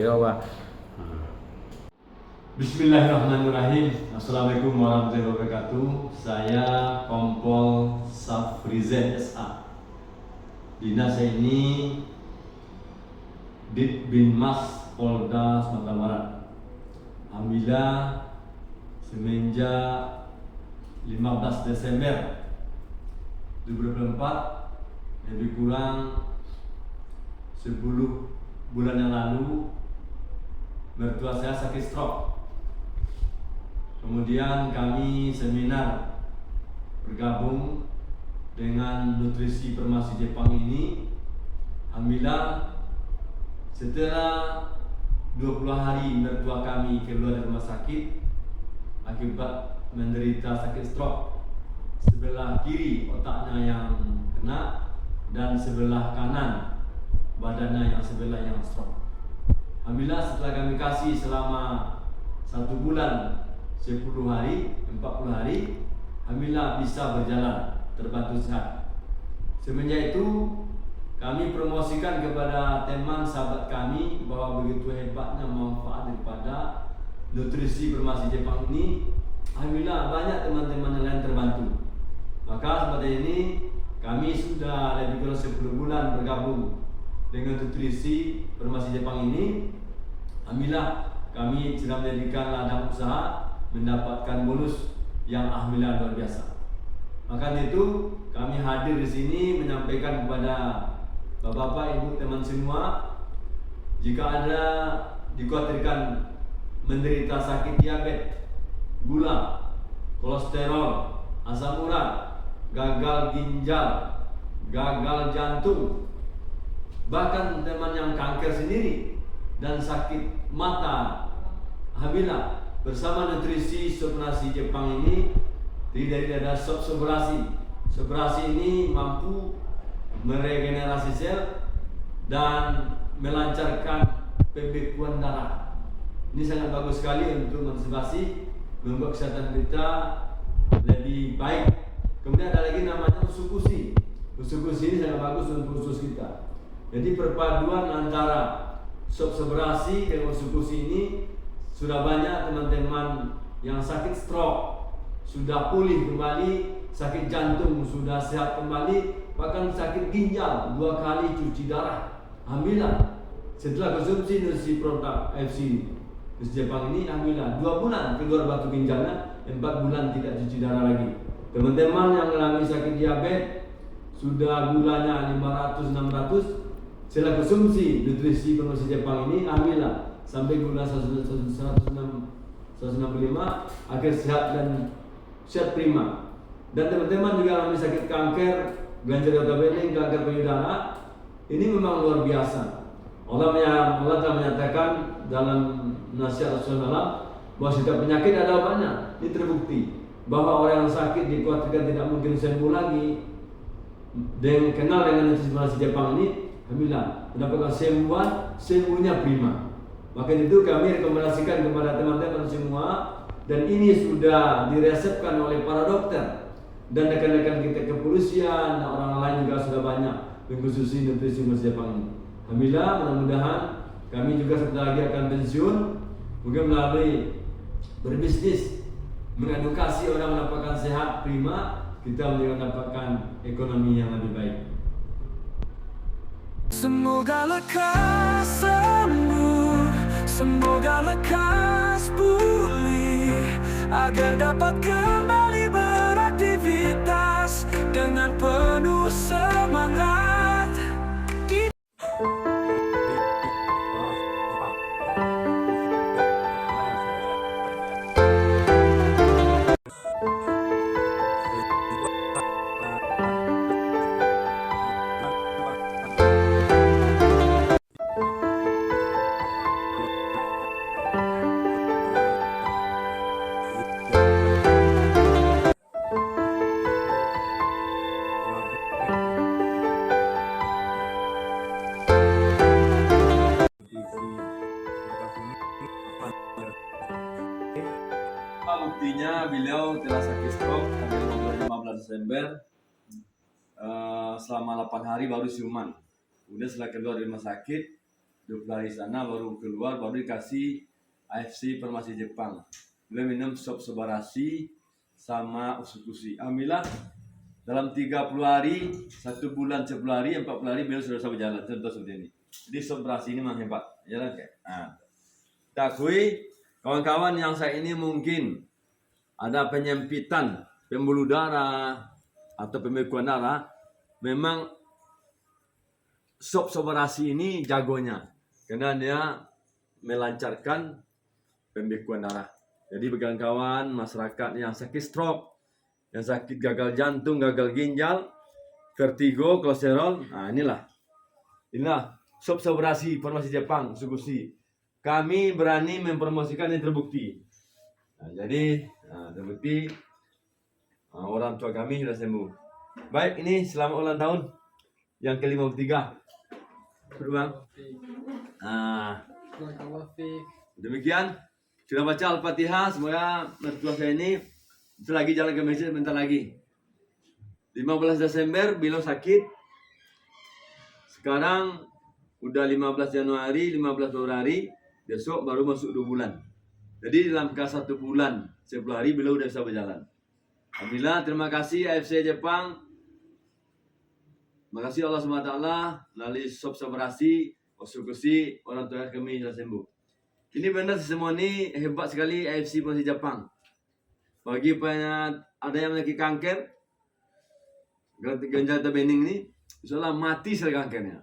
Pak. Bismillahirrahmanirrahim. Assalamualaikum warahmatullahi wabarakatuh. Saya Kompol Safrizen SA. Dinas saya ini Ditbinmas Polda Sumatera Barat. Alhamdulillah semenjak 15 Desember 2024, lebih kurang 10 bulan yang lalu, mertua saya sakit stroke. Kemudian kami seminar bergabung dengan nutrisi farmasi Jepang ini. Alhamdulillah setelah 20 hari mertua kami keluar dari rumah sakit akibat menderita sakit stroke. Sebelah kiri otaknya yang kena dan sebelah kanan badannya yang sebelah yang stroke. Alhamdulillah setelah kami kasih selama 1 bulan 10 hari, 40 hari, alhamdulillah bisa berjalan, terbantu sehat. Semenjak itu kami promosikan kepada teman sahabat kami bahwa begitu hebatnya manfaat daripada nutrisi farmasi Jepang ini. Alhamdulillah banyak teman-teman yang lain terbantu. Maka seperti ini kami sudah lebih kurang 10 bulan bergabung dengan nutrisi farmasi Jepang ini. Alhamdulillah kami sedang menjadikan ladang usaha, mendapatkan bonus yang alhamdulillah luar biasa. Maka itu kami hadir di sini menyampaikan kepada bapak-bapak, ibu, teman semua, jika ada dikhawatirkan menderita sakit diabetes, gula, kolesterol, asam urat, gagal ginjal, gagal jantung, bahkan teman yang kanker sendiri dan sakit mata, alhamdulillah bersama nutrisi farmasi Jepang ini terdiri dari ada sebrasi. Sebrasi ini mampu meregenerasi sel dan melancarkan pembekuan darah. Ini sangat bagus sekali untuk mengantisipasi, membuat kesehatan kita lebih baik. Kemudian ada lagi namanya usukushi. Usukushi ini sangat bagus untuk usus kita. Jadi perpaduan antara sop sebrasi dengan usukushi ini sudah banyak teman-teman yang sakit stroke sudah pulih kembali, sakit jantung sudah sehat kembali, bahkan sakit ginjal 2 kali cuci darah. Alhamdulillah setelah konsumsi nutrisi produk FC Jepang ini, alhamdulillah 2 bulan keluar batu ginjalnya, 4 bulan tidak cuci darah lagi. Teman-teman yang mengalami sakit diabetes sudah gulanya 500-600, setelah konsumsi nutrisi farmasi Jepang ini, alhamdulillah sampai gula 165 akhir sehat dan sehat prima. Dan teman-teman juga mengalami sakit kanker, gangrengan organ, kanker payudara, ini memang luar biasa. Allah telah menyatakan dalam nasihat Rasulullah bahwa setiap penyakit ada obatnya. Ini terbukti bahwa orang yang sakit dikhawatirkan tidak mungkin sembuh lagi, dan kenal dengan nutrisi farmasi Jepang ini, alhamdulillah mendapatkan sembuhnya prima. Maka itu kami rekomendasikan kepada teman-teman semua, dan ini sudah diresepkan oleh para dokter dan rekan-rekan kita kepolisian dan orang lain juga sudah banyak mengkhususi nutrisi farmasi Jepang ini. Alhamdulillah, mudah-mudahan kami juga sebentar lagi akan pensiun, mungkin melalui berbisnis, mengedukasi orang mendapatkan sehat prima, kita mendapatkan ekonomi yang lebih baik. Semoga lekas sembuh, semoga lekas pulih, agar dapat kembali beraktivitas dengan penuh semangat. Buktinya beliau telah sakit stroke tanggal 15 Desember, selama 8 hari baru siuman. Kemudian setelah keluar dari rumah sakit 2 hari sana baru keluar, baru dikasih AFC Farmasi Jepang. Beliau minum sop sobarasi sama usukusi. Alhamdulillah dalam 30 hari, 1 bulan 10 hari, 40 hari beliau sudah bisa berjalan. Contoh seperti ini. Jadi sop berasi ini memang hebat. Ya kan? Kita akui kawan-kawan yang saya ini mungkin ada penyempitan pembuluh darah atau pembekuan darah, memang sop sobarasi ini jagonya karena dia melancarkan pembekuan darah. Jadi bagi kawan-kawan masyarakat yang sakit stroke, yang sakit gagal jantung, gagal ginjal, vertigo, kolesterol, inilah sop sobarasi Farmasi Jepang Usukushi. Kami berani mempromosikan yang terbukti. Jadi terbukti orang tua kami sudah sembuh. Baik, ini selamat ulang tahun yang ke-53. Bang. Demikian sudah baca Al-Fatihah. Semoga mertua saya ini lagi jalan ke masjid bentar lagi. 15 Desember beliau sakit. Sekarang udah 15 Januari, 15 Februari, besok baru masuk 2 bulan. Jadi dalam 1 bulan 10 hari beliau udah bisa berjalan. Alhamdulillah, terima kasih AFC Jepang. Terima kasih Allah SWT melalui sop sobarasi, Usukushi, orang tua kami sudah sembuh. Ini benar semua ini hebat sekali AFC Farmasi Jepang. Bagi ada yang memiliki kanker, ginjal atau bening ini, insyaallah mati sel kankernya.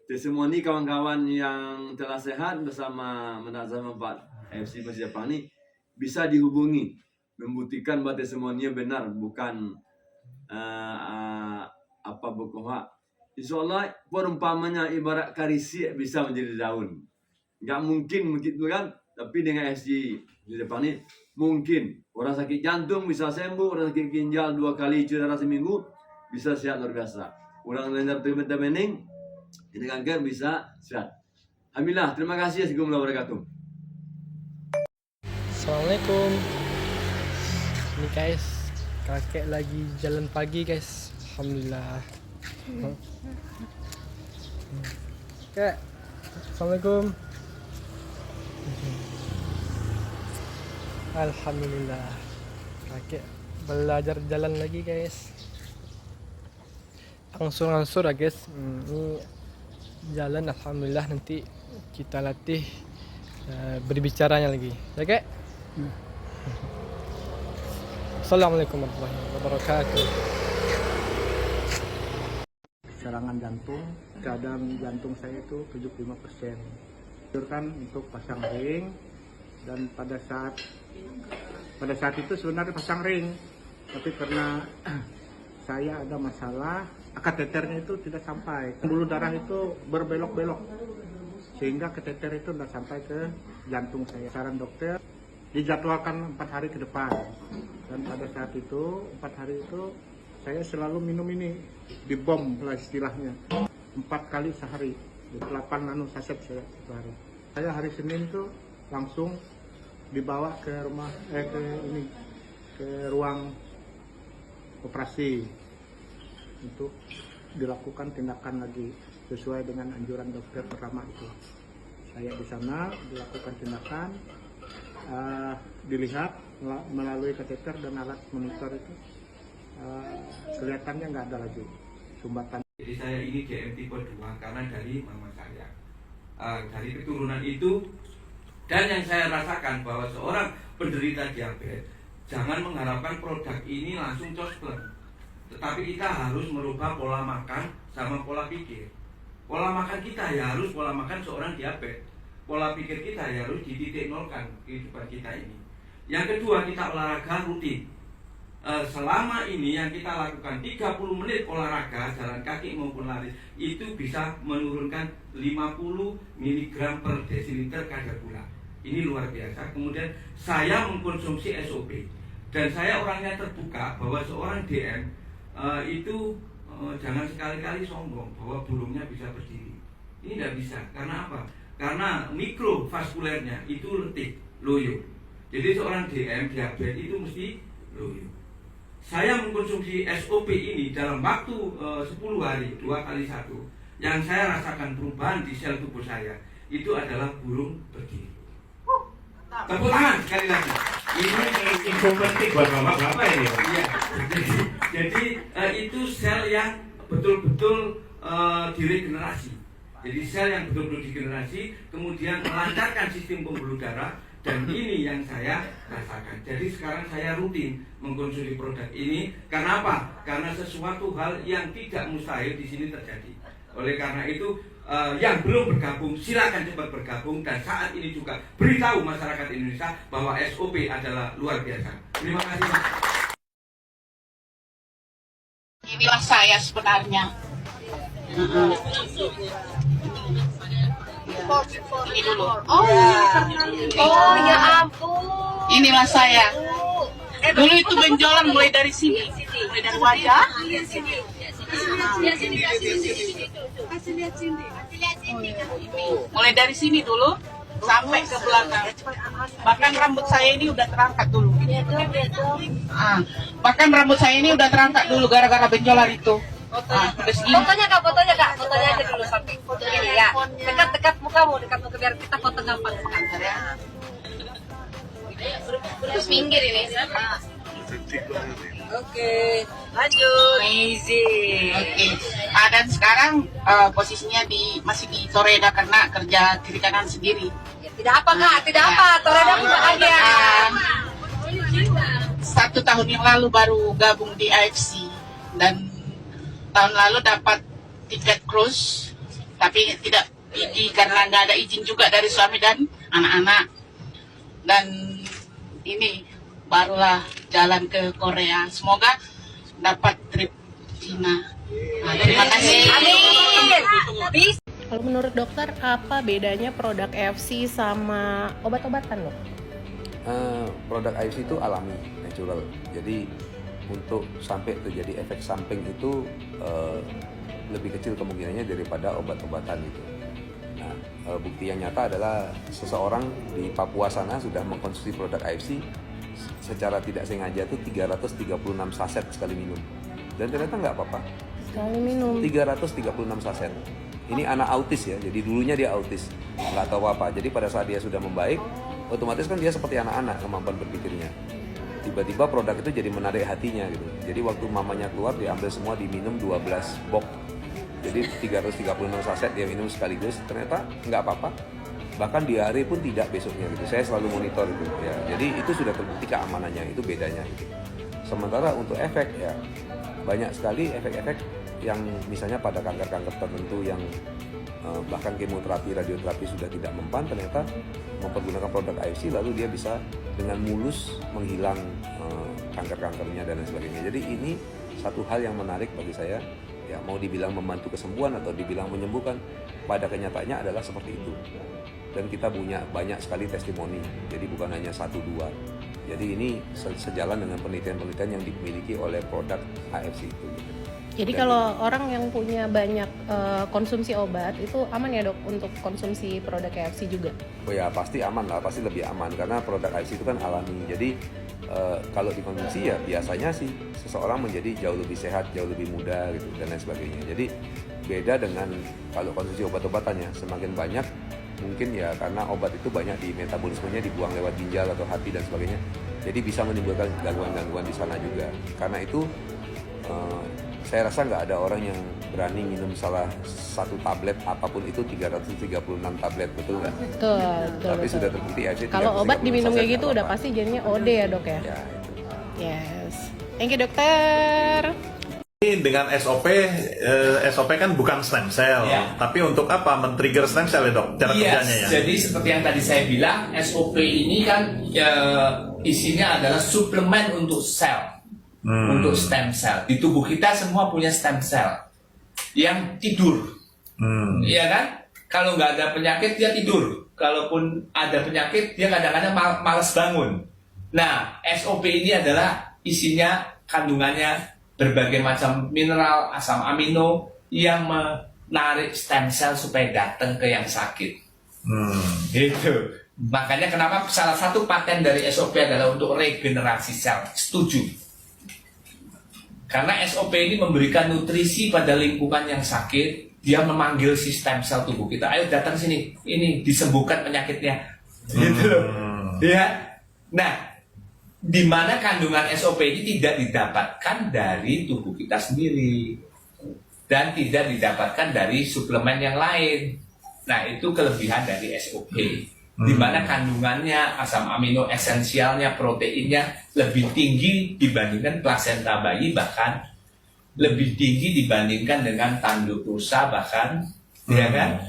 Jadi semua ini kawan-kawan yang telah sehat bersama mendapat manfaat AFC Farmasi Jepang ini bisa dihubungi, membuktikan bahwa semuanya benar, bukan apa bukuha. Insyaallah perumpamannya ibarat karisi bisa menjadi daun. Nggak mungkin begitu kan? Tapi dengan AFC Jepang ini mungkin. Orang sakit jantung bisa sembuh, orang sakit ginjal 2 kali cuci darah seminggu bisa sehat luar biasa. Orang lenjar bening ini kanker bisa sehat. Alhamdulillah, terima kasih. Assalamualaikum warahmatullahi wabarakatuh. Assalamualaikum. Ini guys, kakek lagi jalan pagi guys. Alhamdulillah. Kak, Assalamualaikum. Alhamdulillah, kakek belajar jalan lagi guys. Angsur-angsur ya guys. Ini jalan, alhamdulillah. Nanti kita latih berbicaranya lagi, ya kek. Assalamualaikum warahmatullahi wabarakatuh. Serangan jantung, keadaan jantung saya itu 75%. Dianjurkan untuk pasang ring, dan pada saat itu sebenarnya pasang ring, tapi karena saya ada masalah, kateternya itu tidak sampai, pembuluh darah itu berbelok-belok sehingga kateter itu tidak sampai ke jantung saya. Saran dokter dijadwalkan 4 hari ke depan, dan pada saat itu 4 hari itu saya selalu minum ini, dibom lah istilahnya, 4 kali sehari, 8 nano saset sehari. Saya hari Senin tuh langsung dibawa ke rumah ke ruang operasi untuk dilakukan tindakan lagi sesuai dengan anjuran dokter pertama itu. Saya di sana dilakukan tindakan, dilihat melalui kateter dan alat monitor itu, kelihatannya nggak ada lagi sumbatan. Jadi saya ini DM tipe 2 karena dari mama saya, dari keturunan itu. Dan yang saya rasakan bahwa seorang penderita diabetes jangan mengharapkan produk ini langsung cospleng, tetapi kita harus merubah pola makan sama pola pikir. Pola makan kita ya harus pola makan seorang diabetes, pola pikir kita ya harus dititik nolkan kehidupan kita ini. Yang kedua, kita olahraga rutin. Selama ini yang kita lakukan 30 menit olahraga, jalan kaki maupun lari, itu bisa menurunkan 50 mg per desiliter kadar gula. Ini luar biasa. Kemudian saya mengkonsumsi SOP, dan saya orangnya terbuka bahwa seorang DM itu jangan sekali-kali sombong bahwa burungnya bisa berdiri. Ini tidak bisa. Karena apa? Karena mikrovaskulernya itu letih, loyo. Jadi seorang DM diabetes itu mesti loyo. Saya mengkonsumsi SOP ini dalam waktu 10 hari, 2 kali 1. Yang saya rasakan perubahan di sel tubuh saya itu adalah burung berdiri. Tepuk tangan sekali lagi. Ini info penting buat bapak-bapak ini. Iya. Jadi itu sel yang betul-betul diregenerasi. Jadi sel yang betul-betul digenerasi, kemudian melancarkan sistem pembuluh darah, dan ini yang saya rasakan. Jadi sekarang saya rutin mengkonsumsi produk ini. Kenapa? Karena sesuatu hal yang tidak mustahil di sini terjadi. Oleh karena itu, yang belum bergabung silakan cepat bergabung, dan saat ini juga beritahu masyarakat Indonesia bahwa SOP adalah luar biasa. Terima kasih, Pak. Inilah saya sebenarnya. Ini dulu. Oh ya ampun. Inilah saya. Dulu itu benjolan mulai dari sini, mulai dari wajah. Mulai dari sini dulu sampai ke belakang. Bahkan rambut saya ini udah terangkat dulu. Bahkan rambut saya ini udah terangkat dulu gara-gara benjolan itu. Fotonya kak, fotonya aja dulu sampai foto ini ya. Dekat mukamu biar kita foto gampang. Terus minggir ini. Oke, lanjut. Amazing. Oke. Dan sekarang posisinya masih di Toreda karena kerja kiri kanan sendiri. Ya, tidak apa kak, tidak apa. Toreda pun bahagia. 1 tahun yang lalu baru gabung di AFC, dan tahun lalu dapat tiket cruise, tapi tidak pergi karena nggak ada izin juga dari suami dan anak-anak. Dan ini barulah jalan ke Korea. Semoga dapat trip Cina. Terima kasih. Amin. Kalau menurut dokter, apa bedanya produk AFC sama obat-obatan loh? Produk AFC itu alami, natural. Jadi untuk sampai terjadi efek samping itu lebih kecil kemungkinannya daripada obat-obatan itu. Nah, bukti yang nyata adalah seseorang di Papua sana sudah mengkonsumsi produk AFC secara tidak sengaja tuh 336 saset sekali minum, dan ternyata nggak apa-apa. Sekali minum 336 saset. Ini anak autis ya, jadi dulunya dia autis, nggak tahu apa. Jadi pada saat dia sudah membaik, otomatis kan dia seperti anak-anak kemampuan berpikirnya. Tiba-tiba produk itu jadi menarik hatinya gitu. Jadi waktu mamanya keluar, diambil semua, diminum 12 box. Jadi 336 saset dia minum sekaligus, ternyata nggak apa-apa. Bahkan diare pun tidak besoknya gitu. Saya selalu monitor itu ya. Jadi itu sudah terbukti keamanannya, itu bedanya gitu. Sementara untuk efek ya, banyak sekali efek-efek yang misalnya pada kanker-kanker tertentu yang bahkan kemoterapi, radioterapi sudah tidak mempan, ternyata mempergunakan produk AFC lalu dia bisa dengan mulus menghilang kanker-kankernya dan lain sebagainya. Jadi ini satu hal yang menarik bagi saya, ya mau dibilang membantu kesembuhan atau dibilang menyembuhkan, pada kenyataannya adalah seperti itu. Dan kita punya banyak sekali testimoni, jadi bukan hanya 1-2. Jadi ini sejalan dengan penelitian-penelitian yang dimiliki oleh produk AFC itu. Jadi kalau orang yang punya banyak konsumsi obat, itu aman ya dok untuk konsumsi produk AFC juga? Oh ya pasti aman lah, pasti lebih aman karena produk AFC itu kan alami. Jadi kalau dikonsumsi ya biasanya sih seseorang menjadi jauh lebih sehat, jauh lebih muda gitu dan lain sebagainya. Jadi beda dengan kalau konsumsi obat-obatannya, semakin banyak mungkin ya karena obat itu banyak di metabolismenya dibuang lewat ginjal atau hati dan sebagainya. Jadi bisa menimbulkan gangguan-gangguan di sana juga. Karena itu saya rasa nggak ada orang yang berani minum salah satu tablet apapun itu 336 tablet, betul nggak? Betul. Tapi sudah terbukti aja. Kalau obat diminum kayak gitu udah pasti jadinya OD ya dok ya? Ya itu. Yes. Thank you dokter. Dengan SOP, SOP kan bukan stem cell, Ya. tapi untuk apa? Men-trigger stem cell ya dok? Cara kerjanya ya? Jadi seperti yang tadi saya bilang, SOP ini kan isinya adalah suplemen untuk sel, untuk stem cell. Di tubuh kita semua punya stem cell yang tidur, iya kan? Kalau nggak ada penyakit dia tidur, kalaupun ada penyakit dia kadang-kadang malas bangun. Nah, SOP ini adalah isinya kandungannya berbagai macam mineral, asam amino yang menarik stem cell supaya datang ke yang sakit. Gitu. Makanya kenapa salah satu paten dari SOP adalah untuk regenerasi sel. Setuju. Karena SOP ini memberikan nutrisi pada lingkungan yang sakit dia memanggil si stem cell tubuh kita, ayo datang sini, ini disembuhkan penyakitnya, gitu loh. Ya, nah, di mana kandungan SOP ini tidak didapatkan dari tubuh kita sendiri dan tidak didapatkan dari suplemen yang lain. Nah, itu kelebihan dari SOP. Di mana kandungannya, asam amino esensialnya, proteinnya lebih tinggi dibandingkan plasenta bayi, bahkan lebih tinggi dibandingkan dengan tanduk rusa bahkan, ya kan?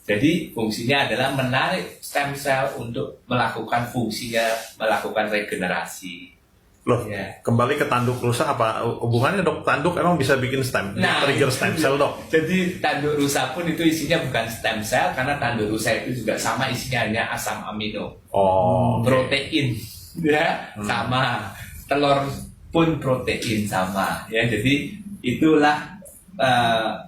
Jadi fungsinya adalah menarik stem cell untuk melakukan fungsinya, melakukan regenerasi. Loh, ya. Kembali ke tanduk rusa, apa hubungannya dok? Tanduk emang bisa bikin trigger stem cell dok? Jadi tanduk rusa pun itu isinya bukan stem cell, karena tanduk rusa itu juga sama, isinya hanya asam amino, protein, ya sama, telur pun protein sama, ya. Jadi itulah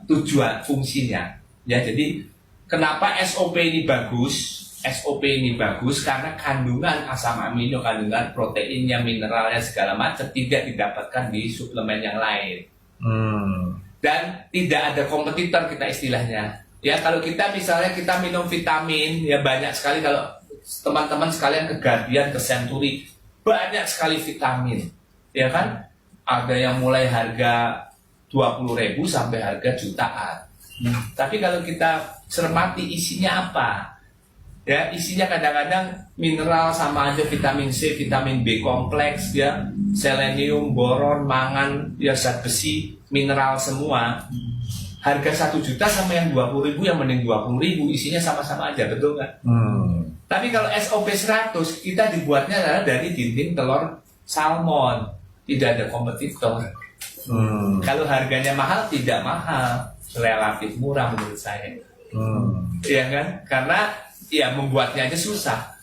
tujuan fungsinya, ya. Jadi kenapa SOP ini bagus? SOP ini bagus karena kandungan asam amino, kandungan proteinnya, mineralnya segala macam tidak didapatkan di suplemen yang lain. Dan tidak ada kompetitor kita istilahnya. Ya, kalau kita misalnya kita minum vitamin, ya banyak sekali, kalau teman-teman sekalian ke Guardian, ke Century, banyak sekali vitamin, ya kan? Ada yang mulai harga 20.000 sampai harga jutaan. Tapi kalau kita cermati isinya apa? Ya, isinya kadang-kadang mineral sama aja, vitamin C, vitamin B kompleks, ya, selenium, boron, mangan, ya zat besi, mineral semua. Harga 1 juta sama yang 20.000, yang mending 20.000, isinya sama-sama aja, betul nggak? Tapi kalau SOP 100 kita dibuatnya adalah dari dinding telur salmon, tidak ada kompetitor. Kalau harganya mahal, tidak mahal, relatif murah menurut saya. Iya kan? Karena ya membuatnya aja susah.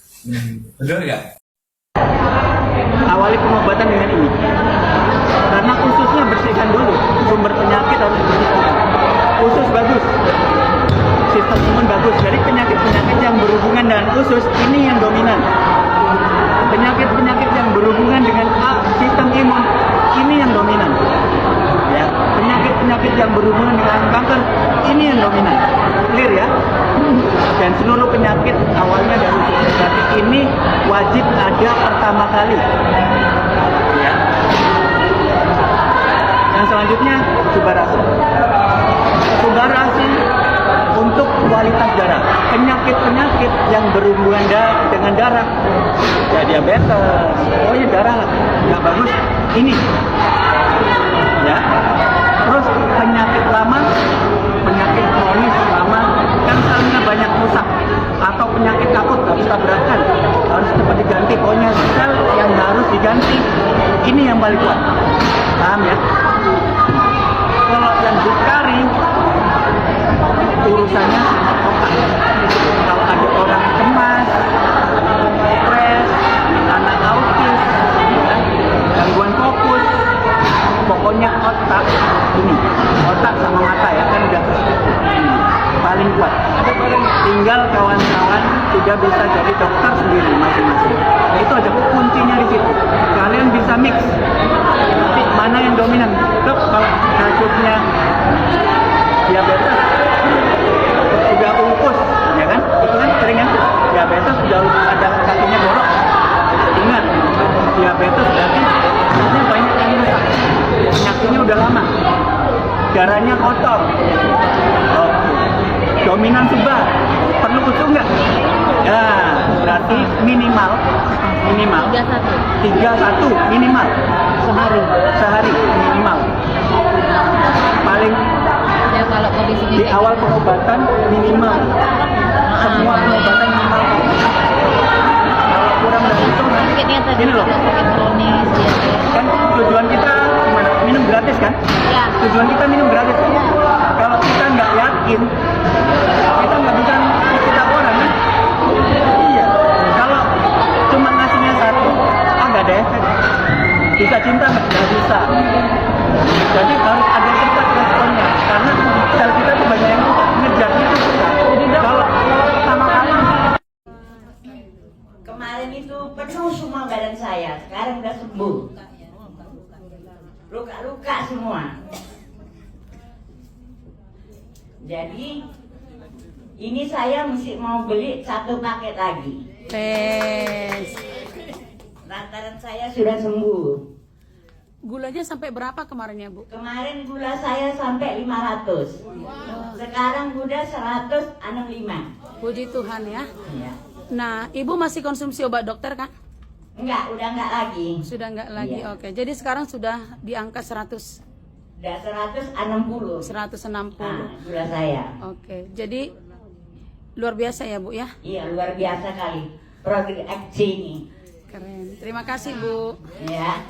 Benar nggak? Awali pengobatan dengan ini, karena ususnya bersihkan dulu, sumber penyakit harus bersihkan. Usus bagus, sistem imun bagus, jadi penyakit-penyakit yang berhubungan dengan usus ini yang dominan. Penyakit-penyakit yang berhubungan dengan sistem imun ini yang dominan. Ya, penyakit-penyakit yang berhubungan dengan kanker ini yang dominan. Clear ya? Dan seluruh penyakit awalnya dari usus. Berarti ini wajib ada pertama kali. Ya. Yang selanjutnya subarasi. Subarasi untuk kualitas darah. Penyakit-penyakit yang berhubungan dengan darah, ya diabetes, pokoknya darah nggak bagus, ini. Ya. Terus penyakit lama, penyakit kronis lama, kan selnya banyak rusak, atau penyakit akut harus tabrakan, harus cepat diganti. Pokoknya sel yang harus diganti, ini yang paling kuat. Paham ya? Kalau yang dikari, urusannya otak. Kalau ada orang cemas, stres, anak autis, ya, gangguan fokus, pokoknya otak ini, otak sama mata ya kan udah paling kuat. Tinggal kawan-kawan sudah bisa jadi dokter sendiri masing-masing. Nah, itu aja kuncinya di situ. Kalian bisa mix. Nanti mana yang dominan? Dok, kalau kasusnya diabetes udah ulkus, ya kan? Itu kan sering kan? Diabetes udah ada kakinya borok. Ingat, diabetes berarti ususnya banyak yang rusak. Penyakitnya udah lama, darahnya kotor. Oke. Dominan sebar, perlu usus nggak? Ya, berarti minimal 31 minimal sehari minimal. Paling Ya kalau kondisinya di awal pengobatan minimal, semua pengobatan minimal. Kalau kurang dari itu nanti gini loh. sakit kronis, Kan tujuan kita gimana? Minum gratis kan? ya. Tujuan kita minum gratis. Kalau kita nggak yakin, kita nggak bisa kita orang kan? Iya. Kalau cuma ngasihnya satu, nggak ada efek. Bisa cinta nggak bisa. Jadi harus ada cepat responnya, karena sel kita tuh banyak yang ngejarnya tuh susah. Kalau pertama kali kemarin itu penuh semua badan saya, sekarang udah sembuh. Luka-luka semua. Jadi ini saya mesti mau beli 1 paket lagi. Lantaran saya sudah sembuh. Gulanya sampai berapa kemarin ya Bu? Kemarin gula saya sampai 500. Sekarang gula 165. Puji Tuhan ya. Iya. Nah, Ibu masih konsumsi obat dokter kan? Enggak, udah enggak lagi. Sudah enggak lagi. Iya. Oke. Jadi sekarang sudah di angka 100. Udah 160. 160. Nah, gula saya. Oke. Jadi luar biasa ya Bu ya? Iya, luar biasa kali. Progres ini. Keren. Terima kasih Bu. Ya.